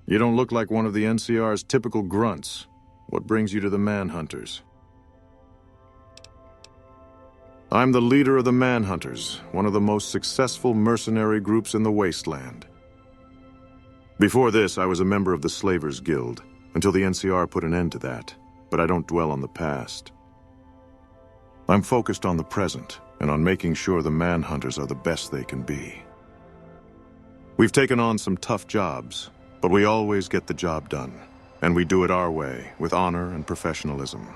You don't look like one of the NCR's typical grunts. What brings you to the Manhunters? I'm the leader of the Manhunters, one of the most successful mercenary groups in the wasteland. Before this, I was a member of the Slavers Guild, until the NCR put an end to that, but I don't dwell on the past. I'm focused on the present, and on making sure the Manhunters are the best they can be. We've taken on some tough jobs, but we always get the job done, and we do it our way, with honor and professionalism.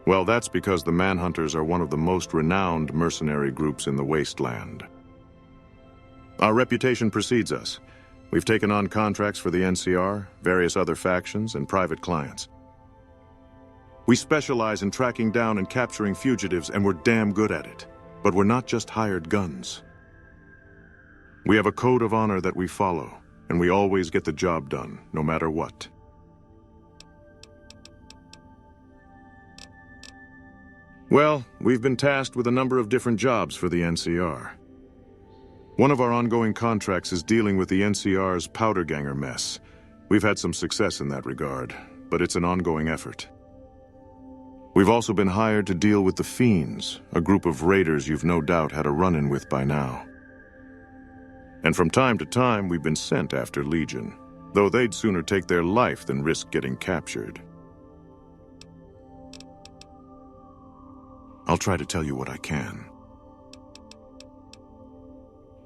Well, that's because the Manhunters are one of the most renowned mercenary groups in the wasteland. Our reputation precedes us. We've taken on contracts for the NCR, various other factions, and private clients. We specialize in tracking down and capturing fugitives, and we're damn good at it. But we're not just hired guns. We have a code of honor that we follow, and we always get the job done, no matter what. Well, we've been tasked with a number of different jobs for the NCR. One of our ongoing contracts is dealing with the NCR's powder ganger mess. We've had some success in that regard, but it's an ongoing effort. We've also been hired to deal with the Fiends, a group of raiders you've no doubt had a run-in with by now. And from time to time, we've been sent after Legion, though they'd sooner take their life than risk getting captured. I'll try to tell you what I can.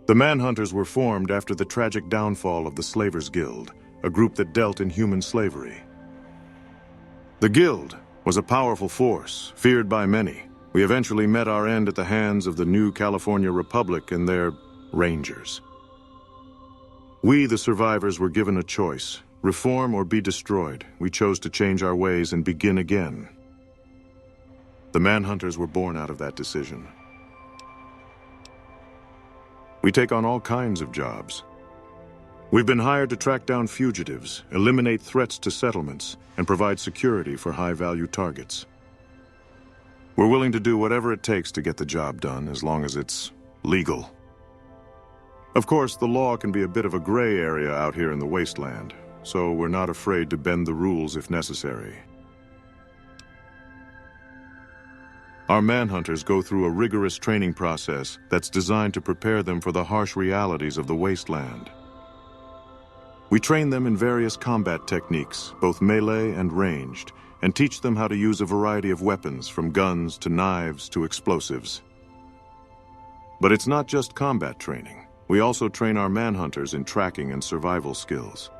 The Manhunters were formed after the tragic downfall of the Slavers Guild, a group that dealt in human slavery. The Guild was a powerful force, feared by many. We eventually met our end at the hands of the new California Republic and their Rangers. We, the survivors, were given a choice: reform or be destroyed. We chose to change our ways and begin again. The Manhunters were born out of that decision. We take on all kinds of jobs. We've been hired to track down fugitives, eliminate threats to settlements, and provide security for high-value targets. We're willing to do whatever it takes to get the job done, as long as it's legal. Of course, the law can be a bit of a gray area out here in the wasteland, so we're not afraid to bend the rules if necessary. Our Manhunters go through a rigorous training process that's designed to prepare them for the harsh realities of the wasteland. We train them in various combat techniques, both melee and ranged, and teach them how to use a variety of weapons, from guns to knives to explosives. But it's not just combat training. We also train our Manhunters in tracking and survival skills.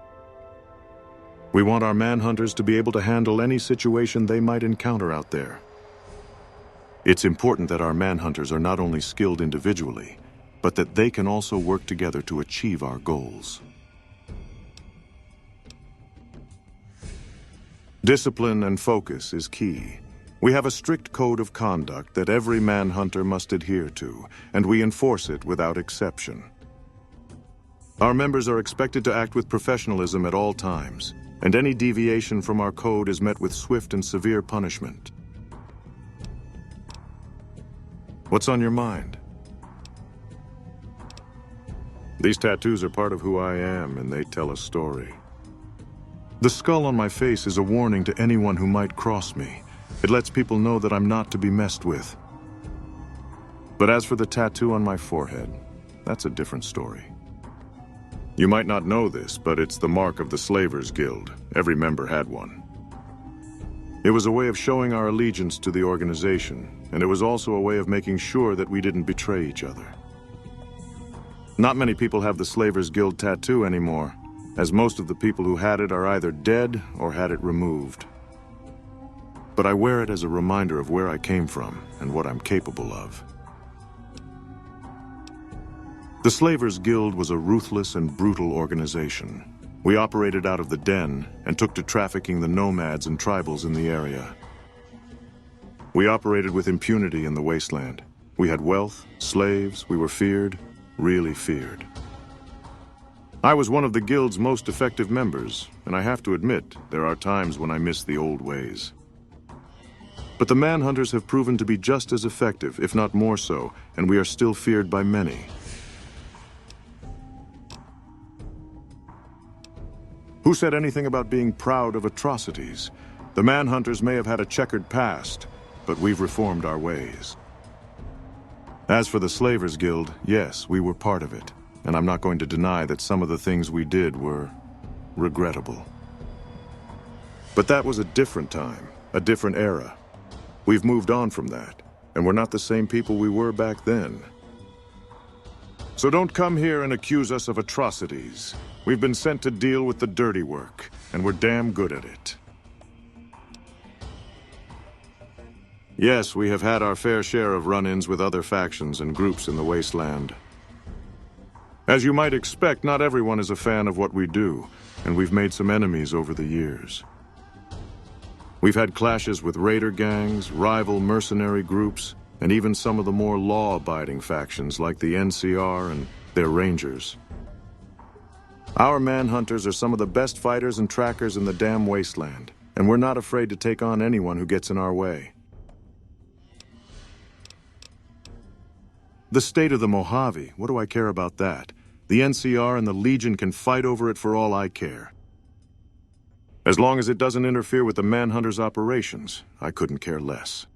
We want our Manhunters to be able to handle any situation they might encounter out there. It's important that our Manhunters are not only skilled individually, but that they can also work together to achieve our goals. Discipline and focus is key. We have a strict code of conduct that every Manhunter must adhere to, and we enforce it without exception. Our members are expected to act with professionalism at all times, and any deviation from our code is met with swift and severe punishment. What's on your mind? These tattoos are part of who I am, and they tell a story. The skull on my face is a warning to anyone who might cross me. It lets people know that I'm not to be messed with. But as for the tattoo on my forehead, that's a different story. You might not know this, but it's the mark of the Slavers Guild. Every member had one. It was a way of showing our allegiance to the organization, and it was also a way of making sure that we didn't betray each other. Not many people have the Slavers Guild tattoo anymore, as most of the people who had it are either dead or had it removed. But I wear it as a reminder of where I came from and what I'm capable of. The Slavers Guild was a ruthless and brutal organization. We operated out of the Den and took to trafficking the nomads and tribals in the area. We operated with impunity in the wasteland. We had wealth, slaves, we were feared, really feared. I was one of the Guild's most effective members, and I have to admit, there are times when I miss the old ways. But the Manhunters have proven to be just as effective, if not more so, and we are still feared by many. Who said anything about being proud of atrocities? The Manhunters may have had a checkered past, but we've reformed our ways. As for the Slavers Guild, yes, we were part of it, and I'm not going to deny that some of the things we did were regrettable. But that was a different time, a different era. We've moved on from that, and we're not the same people we were back then. So don't come here and accuse us of atrocities. We've been sent to deal with the dirty work, and we're damn good at it. Yes, we have had our fair share of run-ins with other factions and groups in the wasteland. As you might expect, not everyone is a fan of what we do, and we've made some enemies over the years. We've had clashes with raider gangs, rival mercenary groups, and even some of the more law-abiding factions like the NCR and their rangers. Our Manhunters are some of the best fighters and trackers in the damn wasteland, and we're not afraid to take on anyone who gets in our way. The state of the Mojave, what do I care about that? The NCR and the Legion can fight over it for all I care. As long as it doesn't interfere with the Manhunters' operations, I couldn't care less.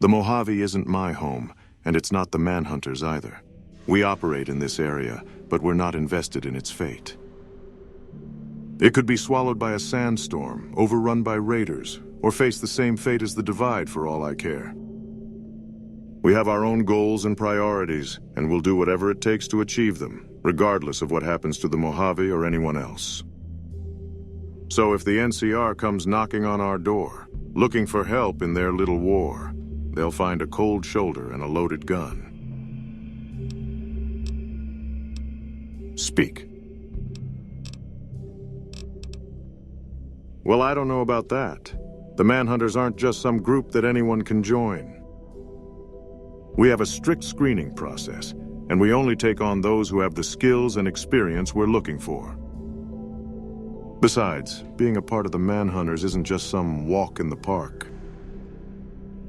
The Mojave isn't my home, and it's not the Manhunters either. We operate in this area, but we're not invested in its fate. It could be swallowed by a sandstorm, overrun by raiders, or face the same fate as the Divide for all I care. We have our own goals and priorities, and we'll do whatever it takes to achieve them, regardless of what happens to the Mojave or anyone else. So if the NCR comes knocking on our door, looking for help in their little war, they'll find a cold shoulder and a loaded gun. Speak. Well, I don't know about that. The Manhunters aren't just some group that anyone can join. We have a strict screening process, and we only take on those who have the skills and experience we're looking for. Besides, being a part of the Manhunters isn't just some walk in the park.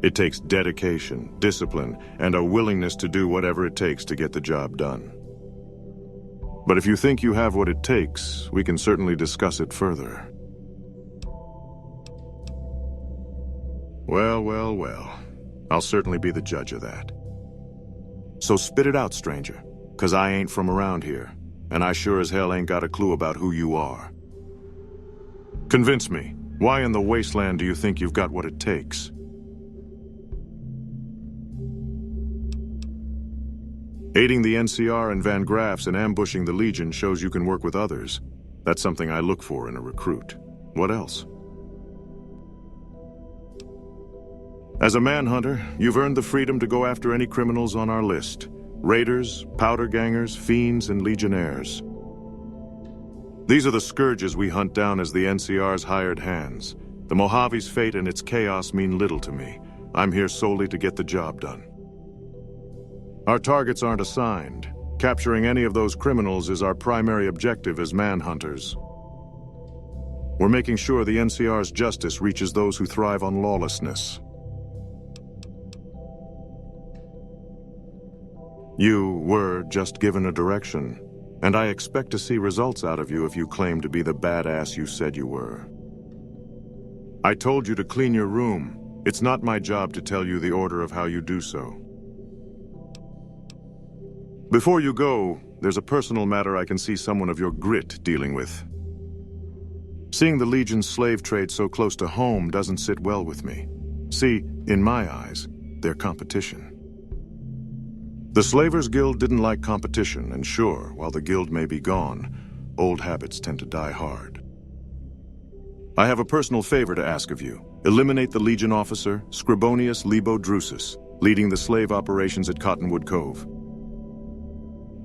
It takes dedication, discipline, and a willingness to do whatever it takes to get the job done. But if you think you have what it takes, we can certainly discuss it further. Well. I'll certainly be the judge of that. So spit it out, stranger, 'cause I ain't from around here, and I sure as hell ain't got a clue about who you are. Convince me, why in the wasteland do you think you've got what it takes? Aiding the NCR and Van Graffs and ambushing the Legion shows you can work with others. That's something I look for in a recruit. What else? As a Manhunter, you've earned the freedom to go after any criminals on our list. Raiders, powder gangers, fiends, and legionnaires. These are the scourges we hunt down as the NCR's hired hands. The Mojave's fate and its chaos mean little to me. I'm here solely to get the job done. Our targets aren't assigned. Capturing any of those criminals is our primary objective as Manhunters. We're making sure the NCR's justice reaches those who thrive on lawlessness. You were just given a direction, and I expect to see results out of you if you claim to be the badass you said you were. I told you to clean your room. It's not my job to tell you the order of how you do so. Before you go, there's a personal matter I can see someone of your grit dealing with. Seeing the Legion's slave trade so close to home doesn't sit well with me. See, in my eyes, they're competition. The Slavers Guild didn't like competition, and sure, while the guild may be gone, old habits tend to die hard. I have a personal favor to ask of you. Eliminate the Legion officer, Scribonius Lebo Drusus, leading the slave operations at Cottonwood Cove.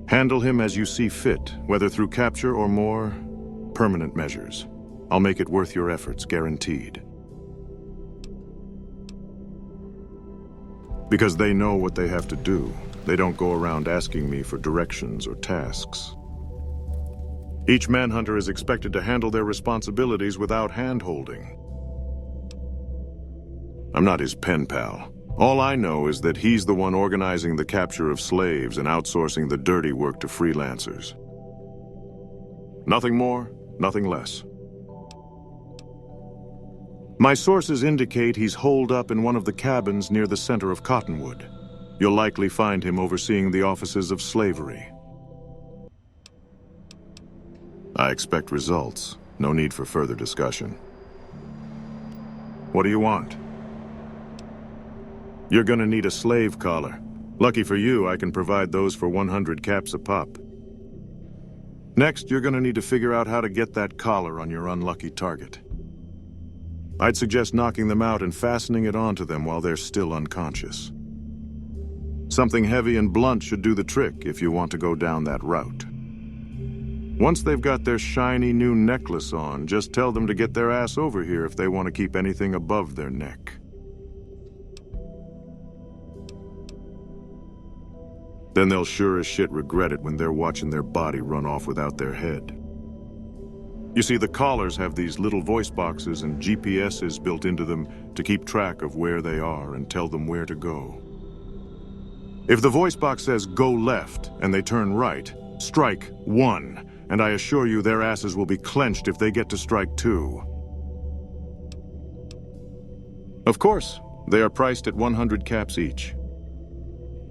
Handle him as you see fit, whether through capture or more permanent measures. I'll make it worth your efforts, guaranteed. Because they know what they have to do. They don't go around asking me for directions or tasks. Each Manhunter is expected to handle their responsibilities without hand-holding. I'm not his pen pal. All I know is that he's the one organizing the capture of slaves and outsourcing the dirty work to freelancers. Nothing more, nothing less. My sources indicate he's holed up in one of the cabins near the center of Cottonwood. You'll likely find him overseeing the offices of slavery. I expect results. No need for further discussion. What do you want? You're gonna need a slave collar. Lucky for you, I can provide those for 100 caps a pop. Next, you're gonna need to figure out how to get that collar on your unlucky target. I'd suggest knocking them out and fastening it onto them while they're still unconscious. Something heavy and blunt should do the trick if you want to go down that route. Once they've got their shiny new necklace on, just tell them to get their ass over here if they want to keep anything above their neck. Then they'll sure as shit regret it when they're watching their body run off without their head. You see, the collars have these little voice boxes and GPSs built into them to keep track of where they are and tell them where to go. If the voice box says go left and they turn right, strike 1, and I assure you their asses will be clenched if they get to strike 2. Of course, they are priced at 100 caps each.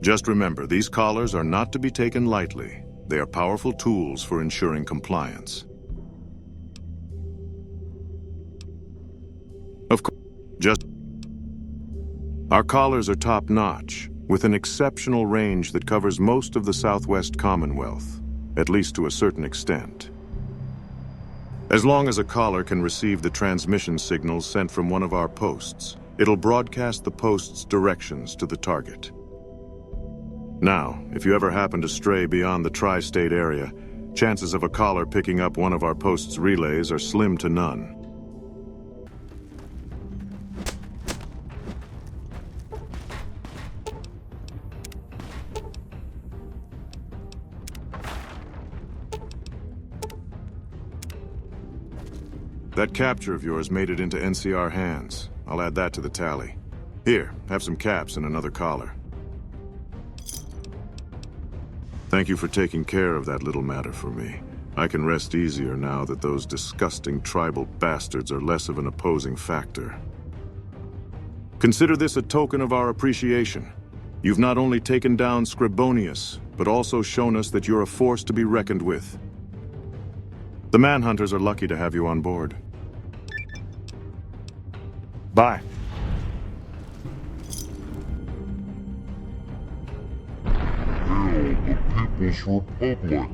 Just remember, these collars are not to be taken lightly. They are powerful tools for ensuring compliance. Of course, our collars are top-notch, with an exceptional range that covers most of the Southwest Commonwealth, at least to a certain extent. As long as a collar can receive the transmission signals sent from one of our posts, it'll broadcast the post's directions to the target. Now, if you ever happen to stray beyond the tri-state area, chances of a collar picking up one of our post's relays are slim to none. That capture of yours made it into NCR hands. I'll add that to the tally. Here, have some caps and another collar. Thank you for taking care of that little matter for me. I can rest easier now that those disgusting tribal bastards are less of an opposing factor. Consider this a token of our appreciation. You've not only taken down Scribonius, but also shown us that you're a force to be reckoned with. The Manhunters are lucky to have you on board. Bye. Hail the People's Republic!